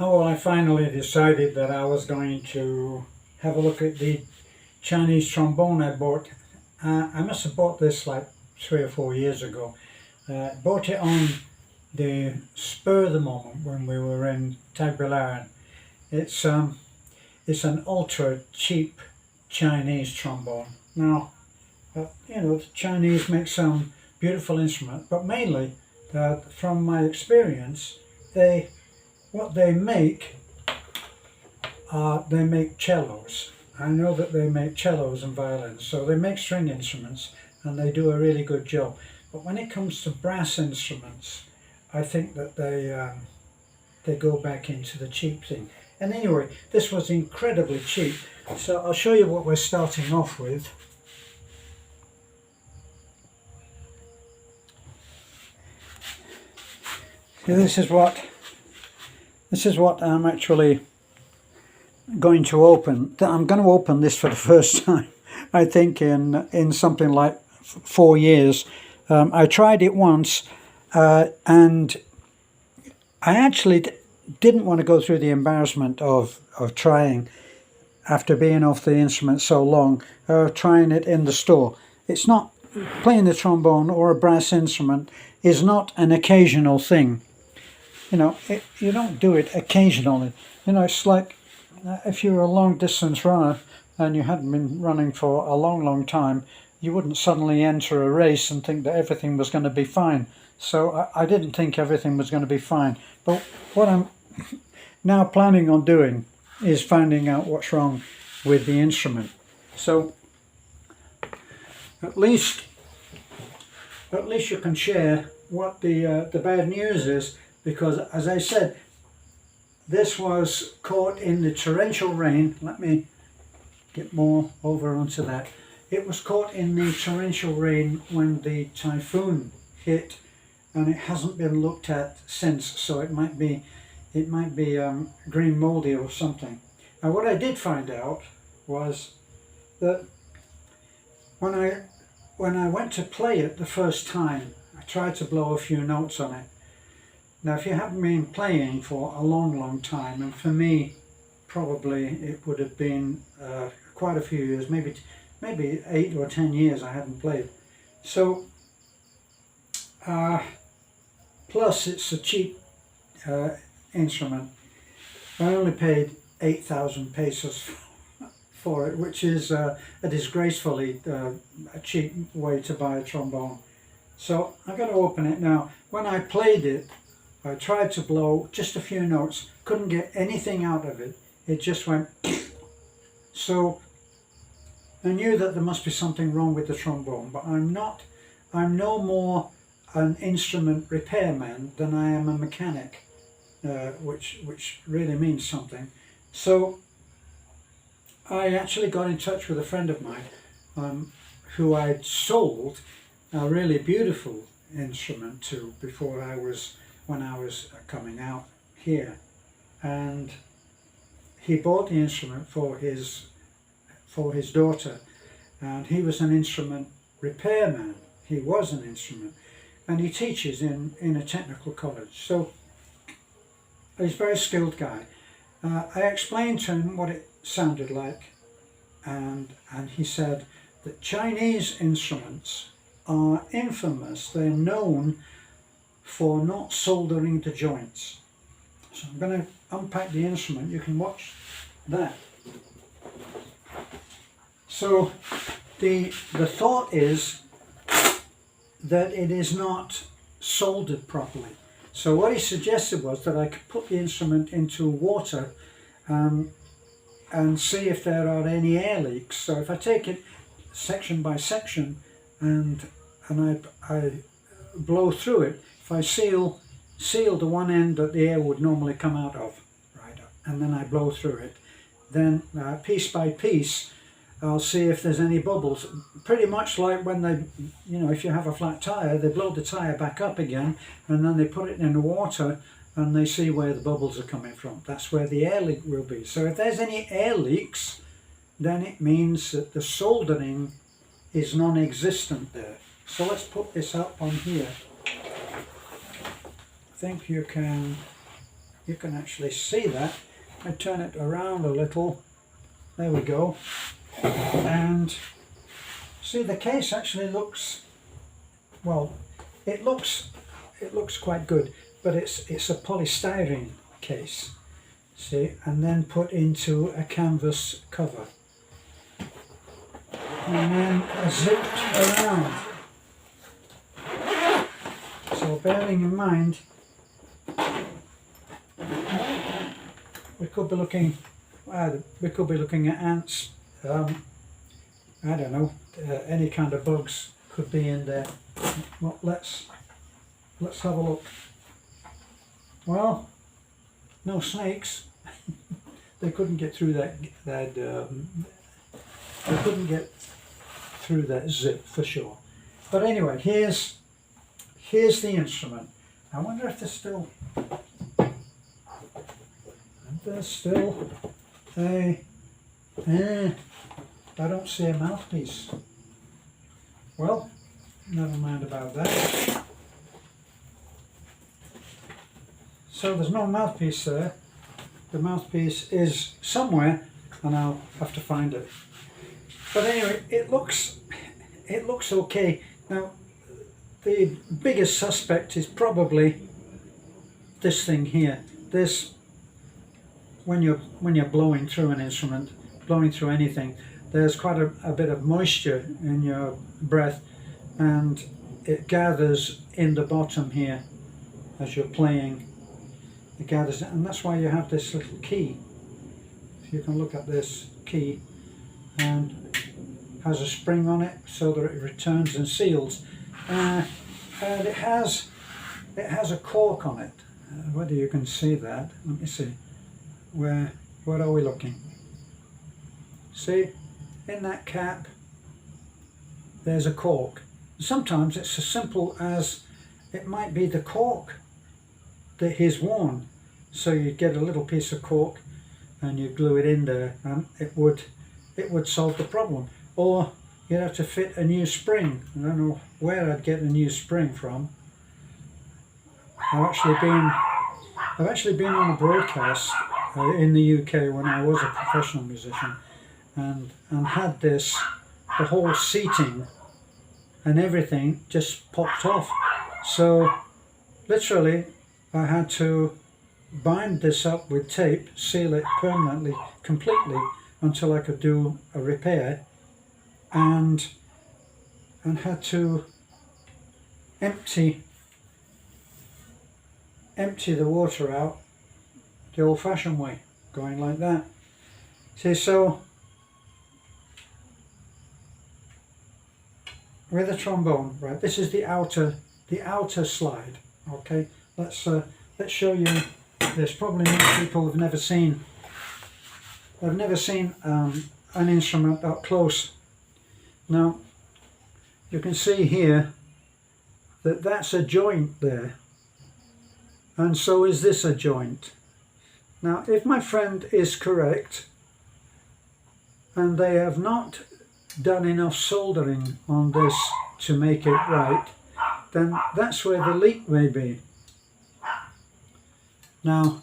Oh, well, I finally decided that I was going to have a look at the Chinese trombone I bought. I must have bought this like 3 or 4 years ago. Bought it on the spur of the moment when we were in Tagbilaran. It's an ultra cheap Chinese trombone. Now, the Chinese make some beautiful instruments, but mainly, from my experience, what they make they make cellos. I know that they make cellos and violins, so they make string instruments and they do a really good job. But when it comes to brass instruments, I think that they go back into the cheap thing. And anyway, this was incredibly cheap. So I'll show you what we're starting off with. So this is what I'm actually going to open. I'm going to open this for the first time, I think, in something like 4 years. I tried it once, and I actually didn't want to go through the embarrassment of trying, after being off the instrument so long, trying it in the store. It's not, playing the trombone or a brass instrument is not an occasional thing. You don't do it occasionally. It's like if you were a long distance runner and you hadn't been running for a long time, you wouldn't suddenly enter a race and think that everything was going to be fine. So I didn't think everything was going to be fine. But what I'm now planning on doing is finding out what's wrong with the instrument. So at least you can share what the bad news is, because as I said, this was caught in the torrential rain. Let me get more over onto that. It was caught in the torrential rain when the typhoon hit, and it hasn't been looked at since, so it might be green moldy or something. Now what I did find out was that when I went to play it the first time, I tried to blow a few notes on it. Now if you haven't been playing for a long time, and for me probably it would have been quite a few years, maybe 8 or 10 years I hadn't played. So plus it's a cheap instrument. I only paid 8,000 pesos for it, which is a disgracefully a cheap way to buy a trombone. So I'm going to open it now. When I played it, I tried to blow just a few notes, couldn't get anything out of it. It just went. So I knew that there must be something wrong with the trombone, but I'm no more an instrument repairman than I am a mechanic, which really means something. So I actually got in touch with a friend of mine who I'd sold a really beautiful instrument to when I was coming out here, and he bought the instrument for his daughter, and he was an instrument repairman. He was an instrument, and he teaches in a technical college, so he's a very skilled guy. I explained to him what it sounded like, and he said that Chinese instruments are infamous. They're known for not soldering the joints. So I'm going to unpack the instrument. You can watch that. So the thought is that it is not soldered properly. So what he suggested was that I could put the instrument into water and see if there are any air leaks. So if I take it section by section and I blow through it, if I seal the one end that the air would normally come out of, right, and then I blow through it, then piece by piece I'll see if there's any bubbles. Pretty much like when they, if you have a flat tire, they blow the tire back up again and then they put it in the water and they see where the bubbles are coming from. That's where the air leak will be. So if there's any air leaks, then it means that the soldering is non-existent there. So let's put this up on here. I think you can you can actually see that. I turn it around a little. There we go. And see, the case actually looks, well, it looks quite good, but it's a polystyrene case. See, and then put into a canvas cover. And then zipped around. So bearing in mind, we could be looking at ants. I don't know, any kind of bugs could be in there. Well, let's have a look. Well, no snakes. They couldn't get through that. They couldn't get through that zip for sure. But anyway, here's the instrument. I wonder if there's still I don't see a mouthpiece. Well, never mind about that. So there's no mouthpiece there. The mouthpiece is somewhere, and I'll have to find it. But anyway, it looks okay. Now, the biggest suspect is probably this thing here. This, when you're blowing through an instrument, blowing through anything, there's quite a bit of moisture in your breath, and it gathers in the bottom here as you're playing. It gathers, and that's why you have this little key. If you can look at this key, and has a spring on it so that it returns and seals, and it has a cork on it. Whether you can see that, let me see. Where are we looking? See, in that cap there's a cork. Sometimes it's as simple as it might be the cork that he's worn, so you get a little piece of cork and you glue it in there, and it would solve the problem. Or you'd have to fit a new spring. I don't know where I'd get a new spring from. I've actually been on a broadcast in the UK when I was a professional musician, and had the whole seating and everything just popped off. So literally I had to bind this up with tape, seal it permanently, completely, until I could do a repair, and had to empty the water out the old-fashioned way, going like that. See, so with a trombone, right, this is the outer slide. Okay, let's show you this. Probably most people have never seen an instrument up close. Now you can see here that that's a joint there, and so is this a joint. Now if my friend is correct and they have not done enough soldering on this to make it right, then that's where the leak may be. Now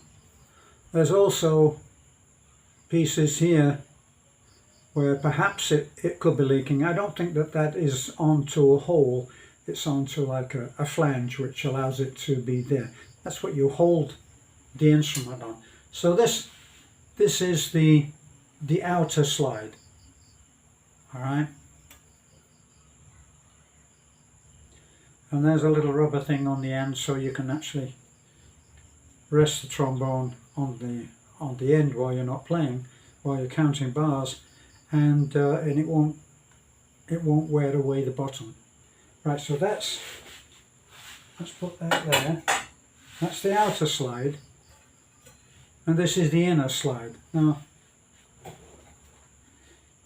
there's also pieces here where perhaps it could be leaking. I don't think that is onto a hole, it's onto like a flange which allows it to be there. That's what you hold the instrument on. So this is the outer slide. All right, and there's a little rubber thing on the end, so you can actually rest the trombone on the end while you're not playing, while you're counting bars, and it won't wear away the bottom. Right, so let's put that there. That's the outer slide, and this is the inner slide. Now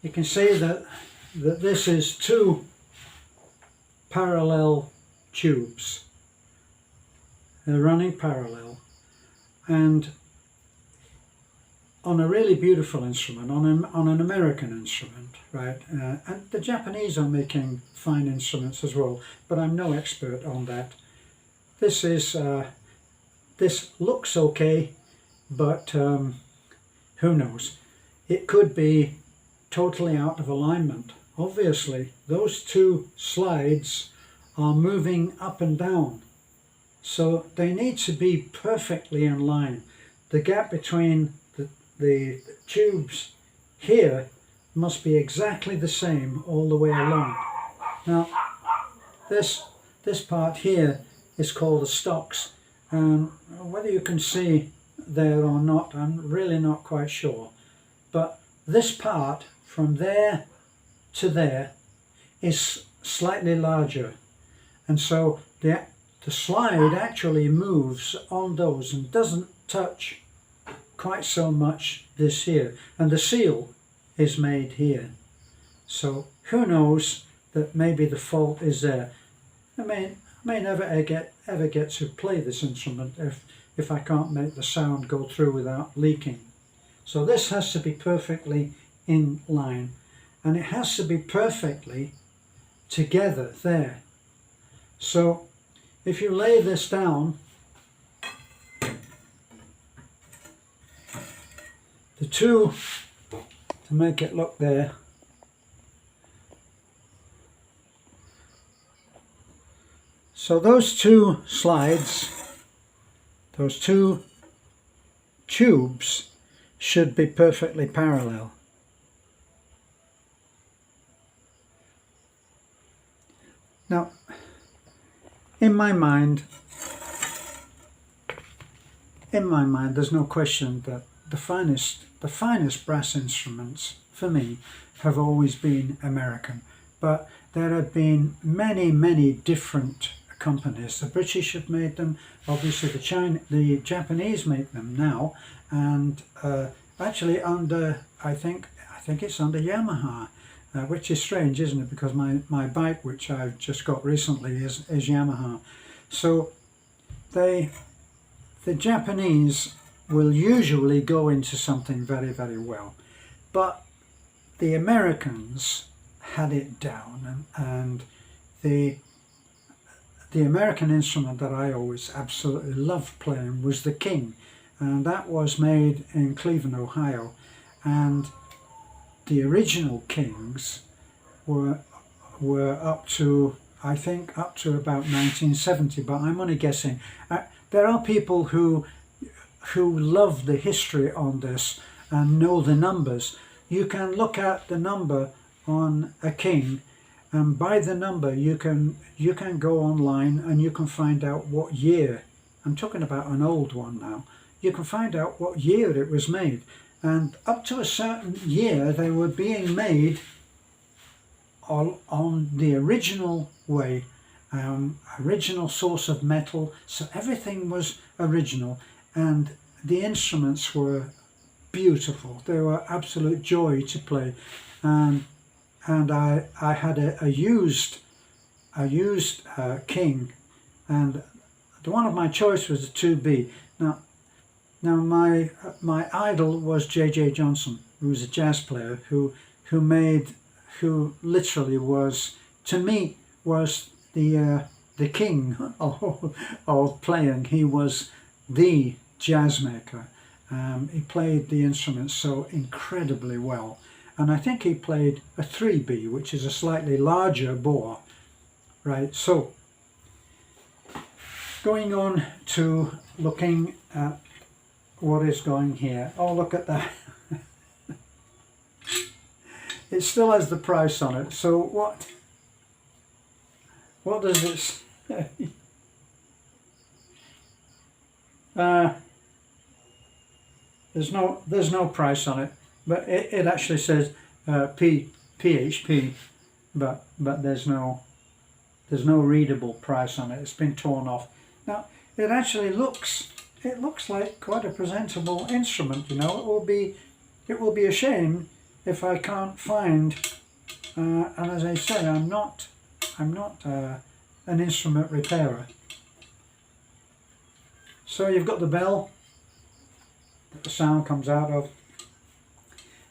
you can see that this is two parallel tubes. They're running parallel, and on a really beautiful instrument, on an American instrument, right? And the Japanese are making fine instruments as well, but I'm no expert on that. This looks okay, but who knows? It could be totally out of alignment. Obviously, those two slides are moving up and down, so they need to be perfectly in line. The gap between the tubes here must be exactly the same all the way along. Now, this part here is called the stocks, and whether you can see there or not, I'm really not quite sure. But this part from there to there is slightly larger, and so the slide actually moves on those and doesn't touch quite so much this here, and the seal is made here. So who knows, that maybe the fault is there. I may never ever get to play this instrument if I can't make the sound go through without leaking. So this has to be perfectly in line, and it has to be perfectly together there. So if you lay this down, the two, to make it look there, so those two slides, those two tubes should be perfectly parallel. Now, in my mind, there's no question that the finest brass instruments for me have always been American, but there have been many different companies. The British have made them, obviously the Japanese make them now, and actually under, I think it's under Yamaha, which is strange, isn't it? Because my bike, which I've just got recently, is Yamaha. So the Japanese will usually go into something very well, but the Americans had it down, and the American instrument that I always absolutely loved playing was the King, and that was made in Cleveland, Ohio, and the original Kings were up to, I think, up to about 1970, but I'm only guessing. There are people who love the history on this and know the numbers. You can look at the number on a King, and by the number you can go online and you can find out what year. I'm talking about an old one now. You can find out what year it was made, and up to a certain year they were being made on the original way, original source of metal, so everything was original, and the instruments were beautiful. They were absolute joy to play, and I had a used King, and the one of my choice was a 2B. Now my idol was J.J. Johnson, who was a jazz player who literally was, to me, was the king of playing. He was the jazz maker. He played the instruments so incredibly well, and I think he played a 3B, which is a slightly larger bore, right? So going on to looking at what is going here. Oh, look at that. It still has the price on it. So what does it say? There's no price on it, but it actually says PHP, but there's no readable price on it. It's been torn off. Now it actually looks like quite a presentable instrument. You know, it will be a shame if I can't find, and as I say, I'm not an instrument repairer. So you've got the bell that the sound comes out of,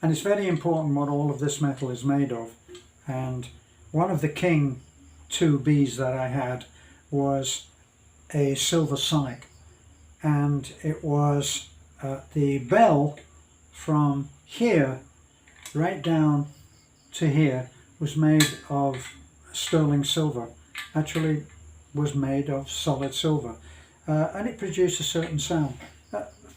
and it's very important what all of this metal is made of. And one of the King 2Bs that I had was a silver sonic, and it was the bell from here right down to here was made of sterling silver. Actually was made of solid silver, and it produced a certain sound.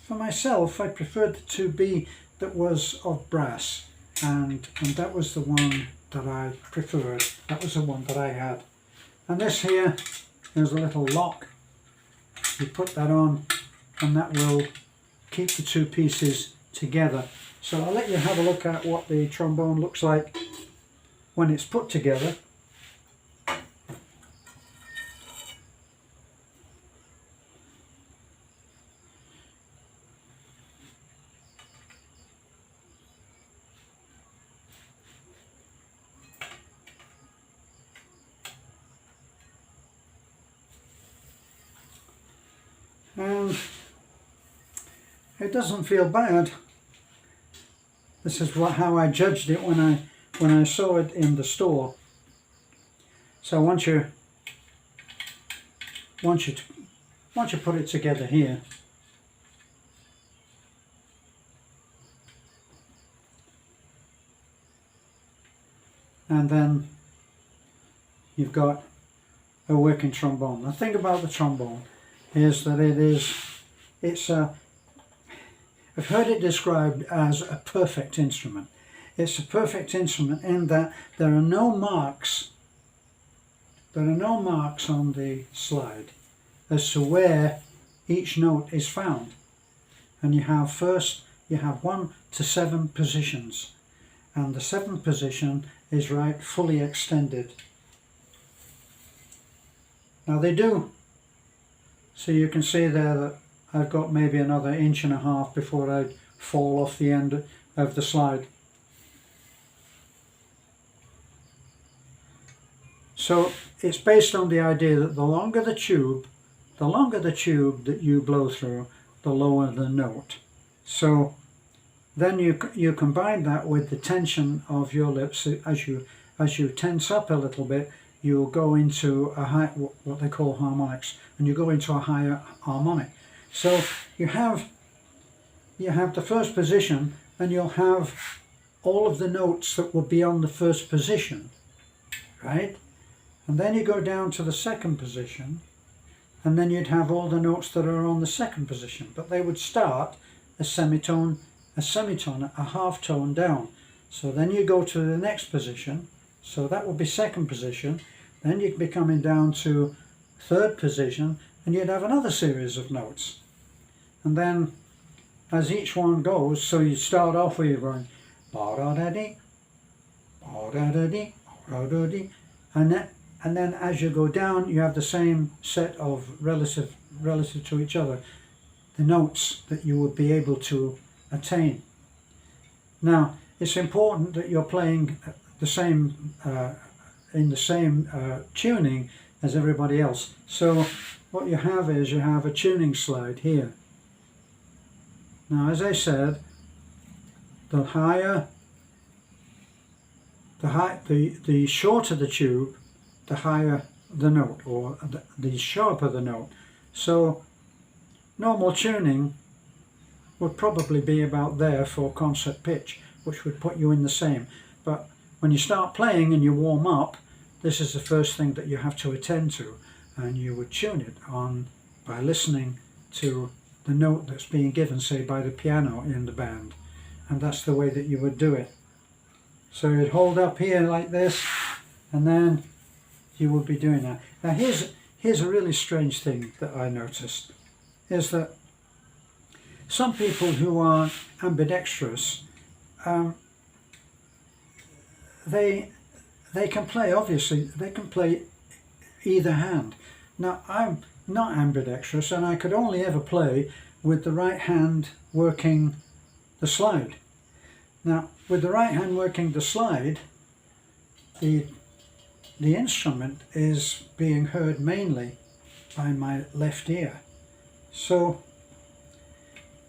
For myself, I preferred the 2B that was of brass, and that was the one that I preferred. That was the one that I had. And this here is a little lock. You put that on and that will keep the two pieces together. So I'll let you have a look at what the trombone looks like when it's put together. And it doesn't feel bad. This is how I judged it when I saw it in the store. So once you put it together here, and then you've got a working trombone. The thing about the trombone is that I've heard it described as a perfect instrument. It's a perfect instrument in that there are no marks on the slide as to where each note is found. And you have 1 to 7 positions, and the 7th position is right fully extended. Now they do, so you can see there that I've got maybe another 1.5 inches before I'd fall off the end of the slide. So it's based on the idea that the longer the tube that you blow through, the lower the note. So then you combine that with the tension of your lips. As you tense up a little bit, you'll go into a high, what they call harmonics, and you go into a higher harmonic. So you have the first position, and you'll have all of the notes that would be on the first position, right? And then you go down to the 2nd position, and then you'd have all the notes that are on the 2nd position, but they would start a semitone, a half tone down. So then you go to the next position, so that would be 2nd position, then you'd be coming down to 3rd position, and you'd have another series of notes. And then as each one goes, so you start off where you're going ba-da-da-dee, ba-da-da-dee, ba-da-da-dee, and then as you go down, you have the same set of relative to each other, the notes that you would be able to attain. Now, it's important that you're playing the same in the same tuning as everybody else. So what you have is you have a tuning slide here. Now, as I said, the shorter the tube, the higher the note, or the sharper the note. So normal tuning would probably be about there for concert pitch, which would put you in the same. But when you start playing and you warm up, this is the first thing that you have to attend to, and you would tune it on by listening to the note that's being given, say by the piano in the band, and that's the way that you would do it. So you'd hold up here like this, and then you would be doing that. Now here's a really strange thing that I noticed, is that some people who are ambidextrous, they can play, obviously, they can play either hand. Now I'm not ambidextrous, and I could only ever play with the right hand working the slide. Now with the right hand working the slide, the instrument is being heard mainly by my left ear. So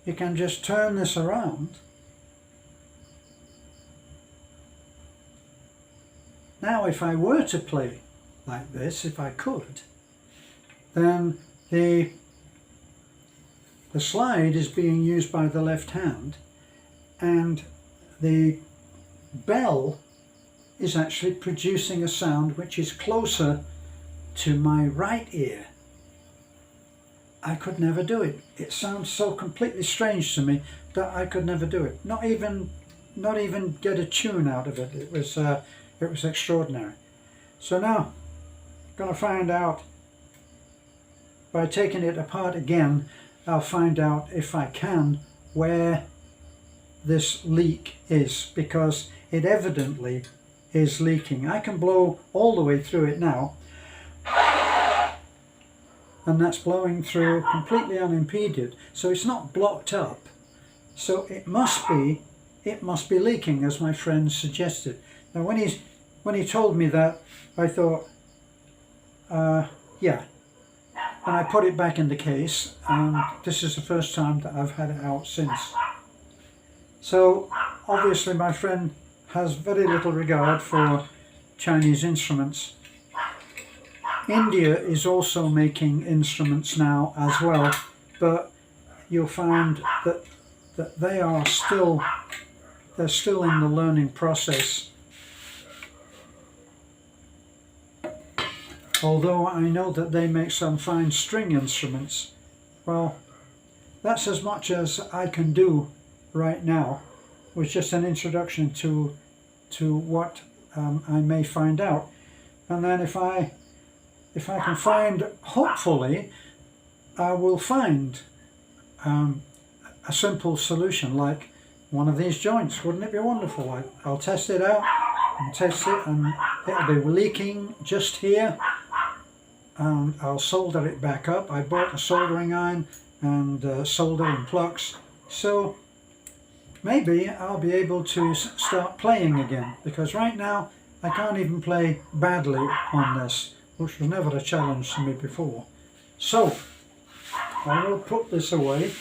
you can just turn this around. Now if I were to play like this, if I could, then the the slide is being used by the left hand, and the bell is actually producing a sound which is closer to my right ear. I could never do it. It sounds so completely strange to me that I could never do it. Not even get a tune out of it. It was extraordinary. So now I'm going to find out, by taking it apart again, I'll find out if I can where this leak is, because it evidently is leaking. I can blow all the way through it now, and that's blowing through completely unimpeded, so it's not blocked up. So it must be leaking, as my friend suggested. Now when he told me that, I thought, yeah, and I put it back in the case, and this is the first time that I've had it out since. So obviously my friend has very little regard for Chinese instruments. India is also making instruments now as well, but you'll find that they're still in the learning process. Although I know that they make some fine string instruments. Well, that's as much as I can do right now, with just an introduction to what I may find out. And then if I can find, hopefully I will find a simple solution like one of these joints. Wouldn't it be wonderful? I'll test it out and test it, and it'll be leaking just here, and I'll solder it back up. I bought a soldering iron and soldering plugs, so maybe I'll be able to start playing again, because right now I can't even play badly on this, which was never a challenge to me before. So I will put this away.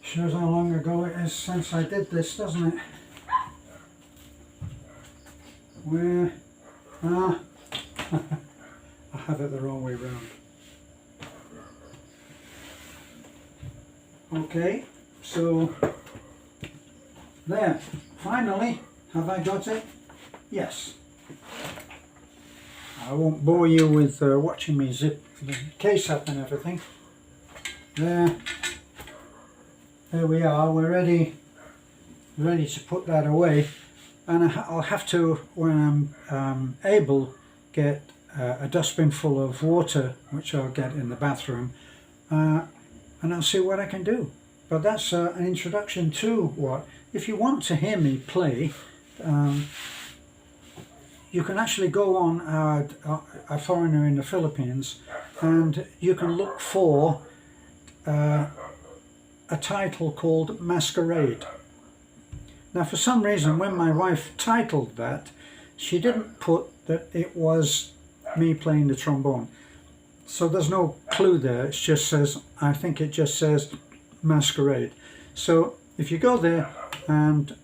Shows how long ago it is since I did this, doesn't it? Where? Ah, I have it the wrong way round. Okay, so there, finally, have I got it? Yes. I won't bore you with watching me zip the case up and everything. There we are, we're ready to put that away, and I'll have to, when I'm able, get a dustbin full of water, which I'll get in the bathroom, and I'll see what I can do. But that's an introduction to what, if you want to hear me play, you can actually go on a Foreigner in the Philippines, and you can look for a title called Masquerade. Now for some reason when my wife titled that, she didn't put that it was me playing the trombone. So there's no clue there, it just says, I think it just says Masquerade. So if you go there and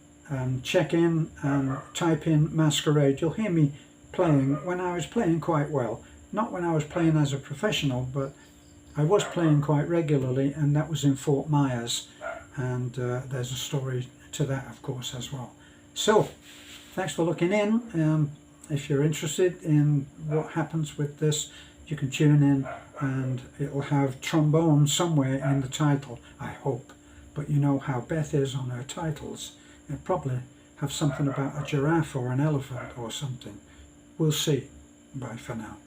check in and type in Masquerade, you'll hear me playing when I was playing quite well. Not when I was playing as a professional, but I was playing quite regularly, and that was in Fort Myers, and there's a story to that, of course, as well. So thanks for looking in. If you're interested in what happens with this, you can tune in, and it will have trombone somewhere in the title, I hope. But you know how Beth is on her titles. It'll probably have something about a giraffe or an elephant or something. We'll see. Bye for now.